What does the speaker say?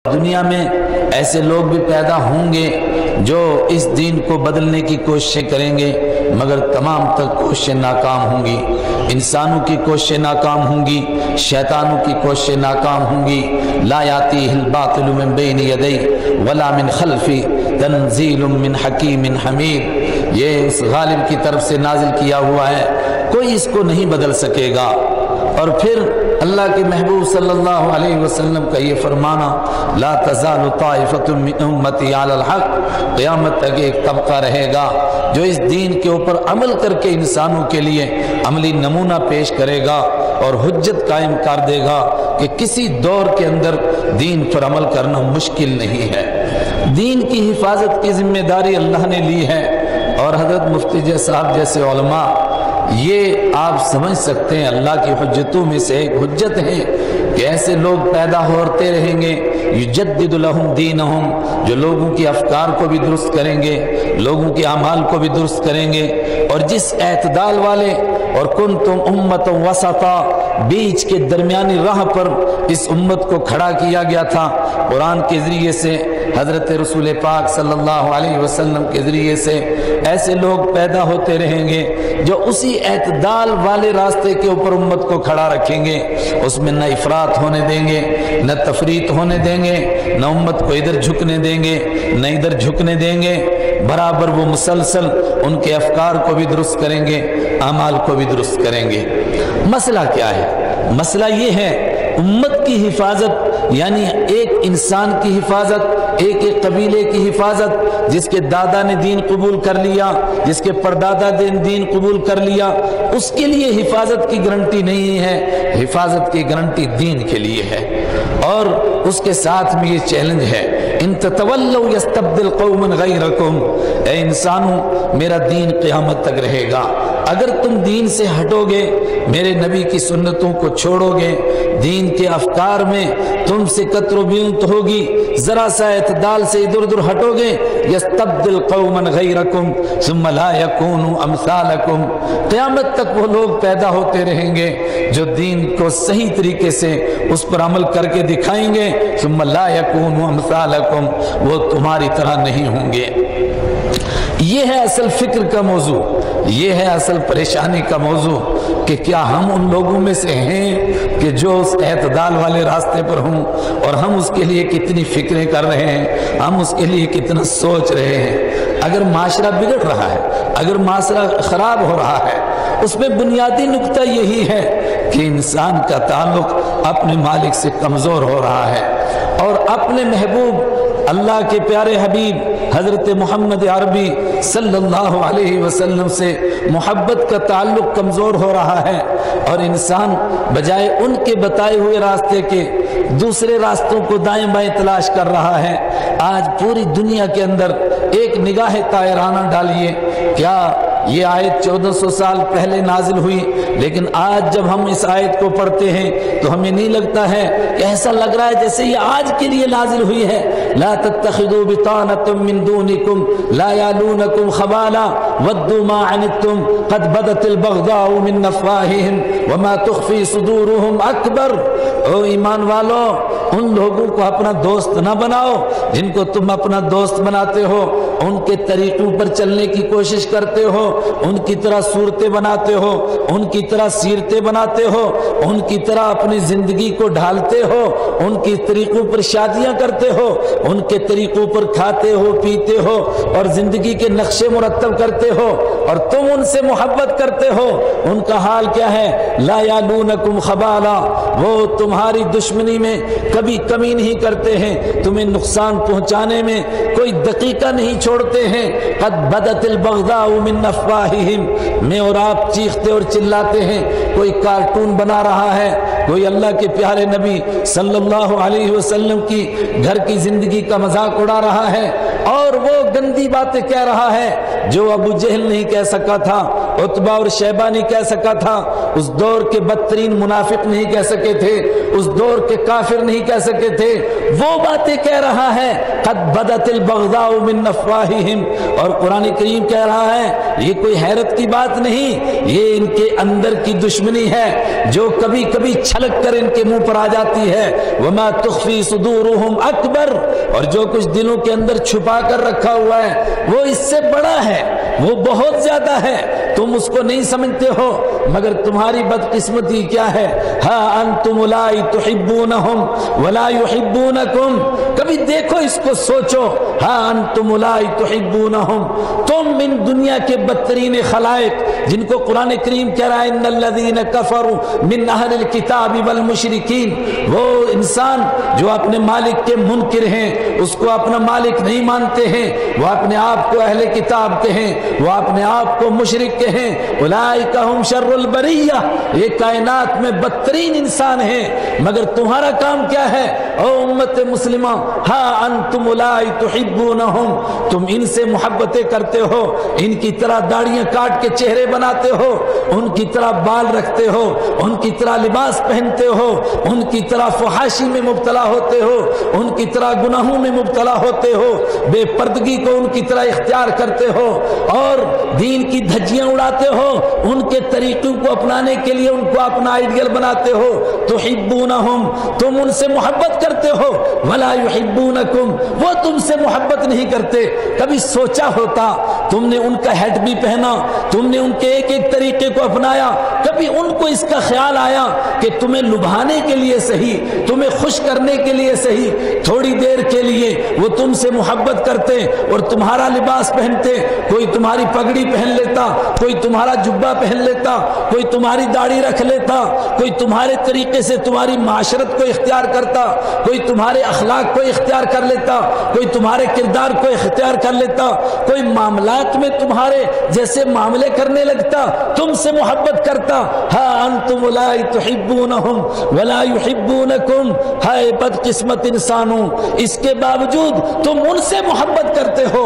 دنیا میں ایسے لوگ بھی پیدا ہوں گے جو اس دین کو بدلنے کی کوششیں کریں گے، مگر تمام تک کوششیں ناکام ہوں گی۔ انسانوں کی کوششیں ناکام ہوں گی، شیطانوں کی کوششیں ناکام ہوں گی۔ لا یاتیہ الباطل من بین یدیہ ولا من خلفہ تنزیل من حکیم حمید۔ یہ اس غالب کی طرف سے نازل کیا ہوا ہے، کوئی اس کو نہیں بدل سکے گا۔ اور پھر اللہ کے محبوب صلی اللہ علیہ وسلم کا یہ فرمانا، لا تزال طائفۃ من امتی علی الحق، قیامت تک ایک طبقہ رہے گا جو اس دین کے اوپر عمل کر کے انسانوں کے لیے عملی نمونہ پیش کرے گا اور حجت قائم کر دے گا کہ کسی دور کے اندر دین پر عمل کرنا مشکل نہیں ہے۔ دین کی حفاظت کی ذمہ داری اللہ نے لی ہے، اور حضرت مفتی صاحب جیسے علماء یہ آپ سمجھ سکتے ہیں اللہ کی حجتوں میں سے ایک حجت ہے کہ ایسے لوگ پیدا ہوتے رہیں گے یجدد لہم دینہم، جو لوگوں کی افکار کو بھی درست کریں گے، لوگوں کے اعمال کو بھی درست کریں گے، اور جس اعتدال والے اور کنتم امۃ وسطا، بیچ کے درمیانی راہ پر اس امت کو کھڑا کیا گیا تھا قرآن کے ذریعے سے، حضرت رسول پاک صلی اللہ علیہ وسلم کے ذریعے سے ایسے لوگ پیدا ہوتے رہیں گے جو اسی اعتدال والے راستے کے اوپر امت کو کھڑا رکھیں گے، اس میں نہ افراط ہونے دیں گے، نہ تفریط ہونے دیں گے، نہ امت کو ادھر جھکنے دیں گے نہ ادھر جھکنے دیں گے، برابر وہ مسلسل ان کے افکار کو بھی درست کریں گے، اعمال کو بھی درست کریں گے۔ مسئلہ کیا ہے؟ مسئلہ یہ ہے امت کی حفاظت، یعنی ایک انسان کی حفاظت، ایک ایک قبیلے کی حفاظت، جس کے دادا نے دین قبول کر لیا، جس کے پردادا نے دین قبول کر لیا، اس کے لیے حفاظت کی گارنٹی نہیں ہے، حفاظت کی گارنٹی دین کے لیے ہے۔ اور اس کے ساتھ میں یہ چیلنج ہے، ان تتولوا یستبدل قوما غیرکم، اے انسانوں میرا دین قیامت تک رہے گا، اگر تم دین سے ہٹو گے، میرے نبی کی سنتوں کو چھوڑو گے، دین کے افکار میں تم سے کتر و بیونت ہوگی، ذرا سا اعتدال سے ادھر ادھر ہٹو گے، یستبدل قوما غیرکم ثم لا یکونوا امثالکم، قیامت تک وہ لوگ پیدا ہوتے رہیں گے جو دین کو صحیح طریقے سے اس پر عمل کر کے دکھائیں گے، ثم لا یکونوا امثالکم، وہ تمہاری طرح نہیں ہوں گے۔ یہ ہے اصل فکر کا موضوع، یہ ہے اصل پریشانی کا موضوع کہ کیا ہم ان لوگوں میں سے ہیں کہ جو اس اعتدال والے راستے پر ہوں، اور ہم اس کے لیے کتنی فکریں کر رہے ہیں، ہم اس کے لیے کتنا سوچ رہے ہیں۔ اگر معاشرہ بگڑ رہا ہے، اگر معاشرہ خراب ہو رہا ہے، اس میں بنیادی نقطہ یہی ہے کہ انسان کا تعلق اپنے مالک سے کمزور ہو رہا ہے، اور اپنے محبوب اللہ کے پیارے حبیب حضرت محمد عربی صلی اللہ علیہ وسلم سے محبت کا تعلق کمزور ہو رہا ہے، اور انسان بجائے ان کے بتائے ہوئے راستے کے دوسرے راستوں کو دائیں بائیں تلاش کر رہا ہے۔ آج پوری دنیا کے اندر ایک نگاہ طائرانہ ڈالیے، کیا یہ آیت 1400 سال پہلے نازل ہوئی، لیکن آج جب ہم اس آیت کو پڑھتے ہیں تو ہمیں نہیں لگتا ہے کہ ایسا لگ رہا ہے جیسے یہ آج کے لیے نازل ہوئی ہے۔ لا تتخذوا بطانة من دونكم لا يعلونكم خبالا ودوا ما عنتم قد بدت البغضاء من افواههم وما تخفي صدورهم اکبر۔ او ایمان والو، ان لوگوں کو اپنا دوست نہ بناؤ جن کو تم اپنا دوست بناتے ہو، ان کے طریقوں پر چلنے کی کوشش کرتے ہو، ان کی طرح صورتیں بناتے ہو، ان کی طرح سیرتیں بناتے ہو، ان کی طرح اپنی زندگی کو ڈھالتے ہو، ان کے طریقوں پر شادیاں کرتے ہو، ان کے طریقوں پر کھاتے ہو پیتے ہو اور زندگی کے نقشے مرتب کرتے ہو، اور تم ان سے محبت کرتے ہو۔ ان کا حال کیا ہے؟ لا یعلونکم خبالا، وہ تمہاری دشمنی میں کبھی کمی نہیں کرتے ہیں، تمہیں نقصان پہنچانے میں کوئی دقیقہ نہیں چھوڑتے ہیں۔ قد بدت البغضاء من افواہہم، میں اور آپ چیختے اور چلاتے ہیں، کوئی کارٹون بنا رہا ہے، کوئی اللہ کے پیارے نبی صلی اللہ علیہ وسلم کی گھر کی زندگی کا مذاق اڑا رہا ہے، اور وہ گندی باتیں کہہ رہا ہے جو ابو جہل نہیں کہہ سکا تھا، عتبہ اور شیبہ نہیں کہہ سکا تھا، اس دور کے بدترین منافق نہیں کہہ سکے تھے، اس دور کے کافر نہیں کہہ سکے تھے، وہ باتیں کہہ رہا ہے۔ قد بدت البغضاء من افواہہم، اور قرآن کریم کہہ رہا ہے یہ کوئی حیرت کی بات نہیں، یہ ان کے اندر کی دشمنی ہے جو کبھی کبھی چھلک کر ان کے منہ پر آ جاتی ہے۔ وما تخفی صدورہم اکبر، اور جو کچھ دلوں کے اندر چھپا کر رکھا ہوا ہے وہ اس سے بڑا ہے، وہ بہت زیادہ ہے، تم اس کو نہیں سمجھتے ہو۔ مگر تمہاری بدقسمتی کیا ہے؟ ہا انتم اولئک تحبونہم ولا یحبونکم، کبھی دیکھو اس کو سوچو، ہا انتم اولئک تحبونہم، تم ان دنیا کے بدترین خلائق جن کو قرآن کریم کہہ رہا ہے ان الذین کفروا من اہل الکتاب والمشرکین، وہ انسان جو اپنے مالک کے منکر ہیں، اس کو اپنا مالک نہیں مانتے ہیں، وہ اپنے آپ کو اہل کتاب کہیں، وہ اپنے آپ کو مشرک کہیں، اولئک ہم شر البریہ، یہ کائنات میں بدترین انسان ہیں۔ مگر تمہارا کام کیا ہے او امت مسلمہ؟ ہا انتم اولئک تحبونہم، تم ان سے محبتیں کرتے ہو، ان کی طرح داڑیاں کاٹ کے چہرے بناتے ہو، ان کی طرح بال رکھتے ہو، ان کی طرح لباس پہنتے ہو، ان کی طرح فحاشی میں مبتلا ہوتے ہو، ان کی طرح گناہوں میں مبتلا ہوتے ہو، بے پردگی کو ان کی طرح اختیار کرتے ہو، اور دین کی دھجیاں اڑاتے ہو، ان کے طریقوں کو اپنانے کے لیے ان کو اپنا آئیڈیل بناتے ہو۔ تحبونہم، تم ان سے محبت کرتے ہو، ولا یحبونکم، وہ تم سے محبت نہیں کرتے۔ کبھی سوچا ہوتا تم نے ان کا ہیٹ بھی پہنا، تم نے ان کے ایک ایک طریقے کو اپنایا، کبھی ان کو اس کا خیال آیا کہ تمہیں لبھانے کے لیے صحیح، تمہیں خوش کرنے کے لیے صحیح، تھوڑی دیر کے لیے وہ تم سے محبت کرتے اور تمہارا لباس پہنتے، کوئی تمہاری پگڑی پہن لیتا، کوئی تمہارا جبہ پہن لیتا، کوئی تمہاری داڑھی رکھ لیتا، کوئی تمہارے طریقے سے تمہاری معاشرت کو اختیار کرتا، کوئی تمہارے اخلاق کو اختیار کر لیتا، کوئی تمہارے کردار کو اختیار کر لیتا، کوئی معاملات میں تمہارے جیسے معاملے کرنے لگتا، تم سے محبت کرتا۔ ہا انتم اولئک تحبونہم ولا یحبونکم، ہائے بدقسمت انسانوں، اس کے باوجود تم ان سے محبت کرتے ہو۔